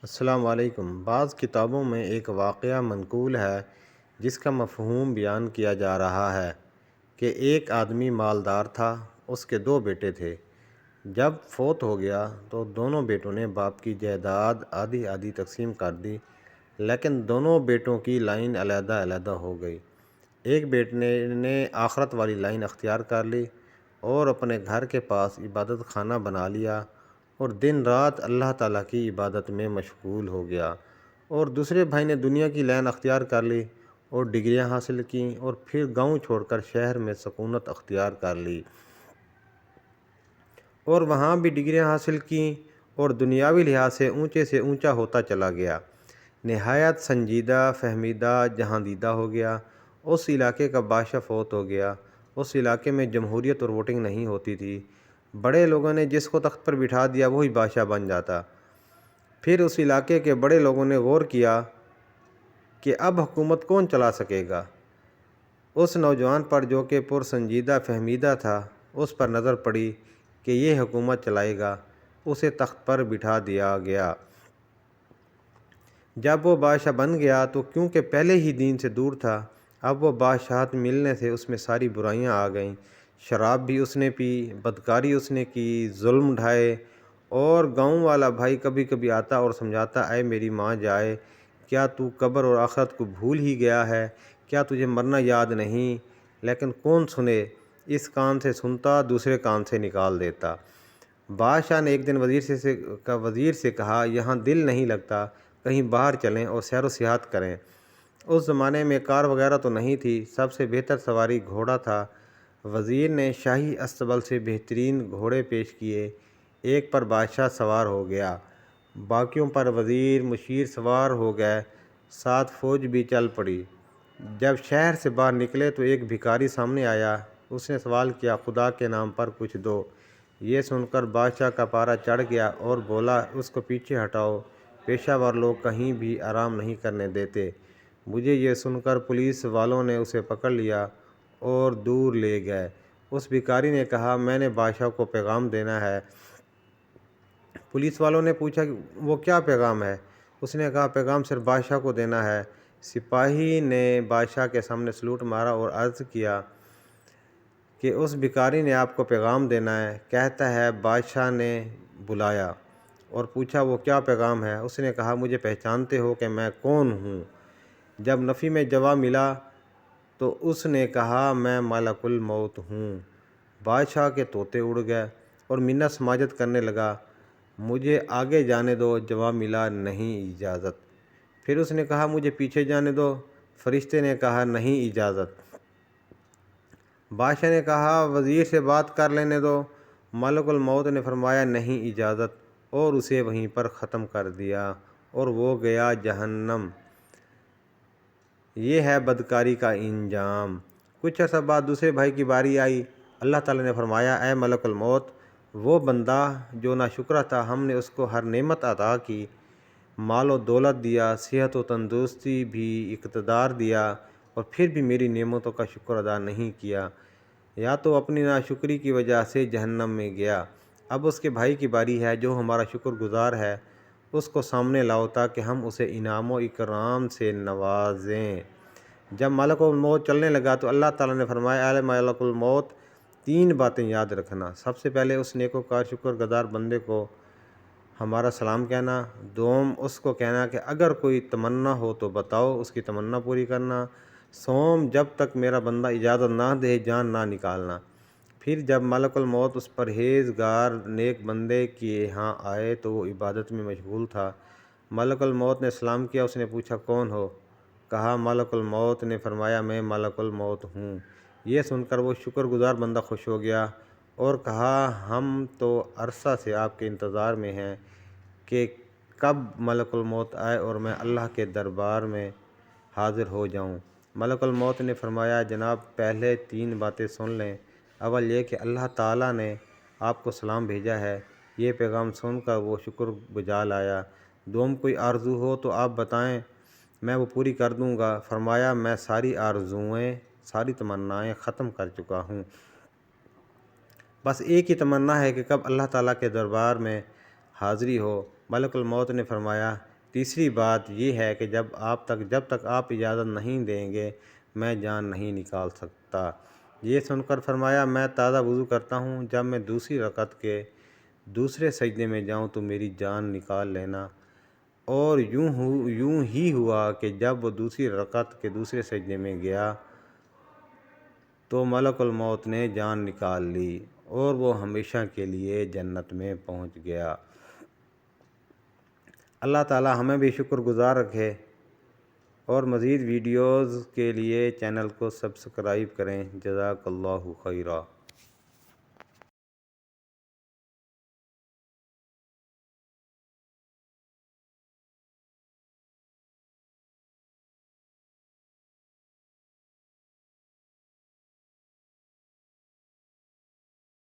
السلام علیکم۔ بعض کتابوں میں ایک واقعہ منقول ہے جس کا مفہوم بیان کیا جا رہا ہے کہ ایک آدمی مالدار تھا، اس کے دو بیٹے تھے۔ جب فوت ہو گیا تو دونوں بیٹوں نے باپ کی جائیداد آدھی آدھی تقسیم کر دی، لیکن دونوں بیٹوں کی لائن علیحدہ علیحدہ ہو گئی۔ ایک بیٹے نے آخرت والی لائن اختیار کر لی اور اپنے گھر کے پاس عبادت خانہ بنا لیا اور دن رات اللہ تعالیٰ کی عبادت میں مشغول ہو گیا، اور دوسرے بھائی نے دنیا کی لائن اختیار کر لی اور ڈگریاں حاصل کیں اور پھر گاؤں چھوڑ کر شہر میں سکونت اختیار کر لی اور وہاں بھی ڈگریاں حاصل کیں اور دنیاوی لحاظ سے اونچا ہوتا چلا گیا، نہایت سنجیدہ، فہمیدہ، جہاندیدہ ہو گیا۔ اس علاقے کا بادشاہ فوت ہو گیا۔ اس علاقے میں جمہوریت اور ووٹنگ نہیں ہوتی تھی۔ بڑے لوگوں نے جس کو تخت پر بٹھا دیا وہی بادشاہ بن جاتا۔ پھر اس علاقے کے بڑے لوگوں نے غور کیا کہ اب حکومت کون چلا سکے گا۔ اس نوجوان پر جو کہ پرسنجیدہ فہمیدہ تھا، اس پر نظر پڑی کہ یہ حکومت چلائے گا۔ اسے تخت پر بٹھا دیا گیا۔ جب وہ بادشاہ بن گیا تو کیونکہ پہلے ہی دین سے دور تھا، اب وہ بادشاہت ملنے سے اس میں ساری برائیاں آ گئیں۔ شراب بھی اس نے پی، بدکاری اس نے کی، ظلم ڈھائے، اور گاؤں والا بھائی کبھی کبھی آتا اور سمجھاتا، اے میری ماں جائے، کیا تو قبر اور آخرت کو بھول ہی گیا ہے؟ کیا تجھے مرنا یاد نہیں؟ لیکن کون سنے؟ اس کان سے سنتا، دوسرے کان سے نکال دیتا۔ بادشاہ نے ایک دن وزیر سے کہا، یہاں دل نہیں لگتا، کہیں باہر چلیں اور سیر و سیاحت کریں۔ اس زمانے میں کار وغیرہ تو نہیں تھی، سب سے بہتر سواری گھوڑا تھا۔ وزیر نے شاہی استبل سے بہترین گھوڑے پیش کیے۔ ایک پر بادشاہ سوار ہو گیا، باقیوں پر وزیر مشیر سوار ہو گئے، ساتھ فوج بھی چل پڑی۔ جب شہر سے باہر نکلے تو ایک بھکاری سامنے آیا۔ اس نے سوال کیا، خدا کے نام پر کچھ دو۔ یہ سن کر بادشاہ کا پارا چڑھ گیا اور بولا، اس کو پیچھے ہٹاؤ، پیشہ ور لوگ کہیں بھی آرام نہیں کرنے دیتے۔ مجھے یہ سن کر پولیس والوں نے اسے پکڑ لیا اور دور لے گئے۔ اس بھکاری نے کہا، میں نے بادشاہ کو پیغام دینا ہے۔ پولیس والوں نے پوچھا، وہ کیا پیغام ہے؟ اس نے کہا، پیغام صرف بادشاہ کو دینا ہے۔ سپاہی نے بادشاہ کے سامنے سلوٹ مارا اور عرض کیا کہ اس بھکاری نے آپ کو پیغام دینا ہے۔ کہتا ہے، بادشاہ نے بلایا اور پوچھا، وہ کیا پیغام ہے؟ اس نے کہا، مجھے پہچانتے ہو کہ میں کون ہوں؟ جب نفی میں جواب ملا تو اس نے کہا، میں ملک الموت ہوں۔ بادشاہ کے طوطے اڑ گئے اور منت سماجت کرنے لگا، مجھے آگے جانے دو۔ جواب ملا، نہیں اجازت۔ پھر اس نے کہا، مجھے پیچھے جانے دو۔ فرشتے نے کہا، نہیں اجازت۔ بادشاہ نے کہا، وزیر سے بات کر لینے دو۔ ملک الموت نے فرمایا، نہیں اجازت، اور اسے وہیں پر ختم کر دیا اور وہ گیا جہنم۔ یہ ہے بدکاری کا انجام۔ کچھ عرصہ بعد دوسرے بھائی کی باری آئی۔ اللہ تعالیٰ نے فرمایا، اے ملک الموت، وہ بندہ جو ناشکرا تھا، ہم نے اس کو ہر نعمت عطا کی، مال و دولت دیا، صحت و تندرستی بھی، اقتدار دیا، اور پھر بھی میری نعمتوں کا شکر ادا نہیں کیا، یا تو اپنی ناشکری کی وجہ سے جہنم میں گیا۔ اب اس کے بھائی کی باری ہے جو ہمارا شکر گزار ہے، اس کو سامنے لاؤ تاکہ ہم اسے انعام و اکرام سے نوازیں۔ جب ملک الموت چلنے لگا تو اللہ تعالیٰ نے فرمایا، اے ملک الموت، 3 باتیں یاد رکھنا۔ سب سے پہلے اس نیکوکار شکر گزار بندے کو ہمارا سلام کہنا۔ دوم، اس کو کہنا کہ اگر کوئی تمنا ہو تو بتاؤ، اس کی تمنا پوری کرنا۔ سوم، جب تک میرا بندہ اجازت نہ دے جان نہ نکالنا۔ پھر جب ملک الموت اس پرہیزگار نیک بندے کے ہاں آئے تو وہ عبادت میں مشغول تھا۔ ملک الموت نے سلام کیا۔ اس نے پوچھا، کون ہو؟ کہا، ملک الموت نے فرمایا، میں ملک الموت ہوں۔ یہ سن کر وہ شکر گزار بندہ خوش ہو گیا اور کہا، ہم تو عرصہ سے آپ کے انتظار میں ہیں کہ کب ملک الموت آئے اور میں اللہ کے دربار میں حاضر ہو جاؤں۔ ملک الموت نے فرمایا، جناب، پہلے 3 باتیں سن لیں۔ اول یہ کہ اللہ تعالیٰ نے آپ کو سلام بھیجا ہے۔ یہ پیغام سن کر وہ شکر بجا لایا۔ دوم، کوئی آرزو ہو تو آپ بتائیں، میں وہ پوری کر دوں گا۔ فرمایا، میں ساری آرزوئیں، ساری تمنائیں ختم کر چکا ہوں۔ بس ایک ہی تمنا ہے کہ کب اللہ تعالیٰ کے دربار میں حاضری ہو۔ ملک الموت نے فرمایا، تیسری بات یہ ہے کہ جب تک آپ اجازت نہیں دیں گے میں جان نہیں نکال سکتا۔ یہ سن کر فرمایا میں تازہ وضو کرتا ہوں، جب میں دوسری رکعت کے دوسرے سجدے میں جاؤں تو میری جان نکال لینا۔ اور یوں ہی ہوا کہ جب وہ دوسری رکعت کے دوسرے سجدے میں گیا تو ملک الموت نے جان نکال لی اور وہ ہمیشہ کے لیے جنت میں پہنچ گیا۔ اللہ تعالی ہمیں بھی شکر گزار رکھے، اور مزید ویڈیوز کے لیے چینل کو سبسکرائب کریں۔ جزاک اللہ خیرہ۔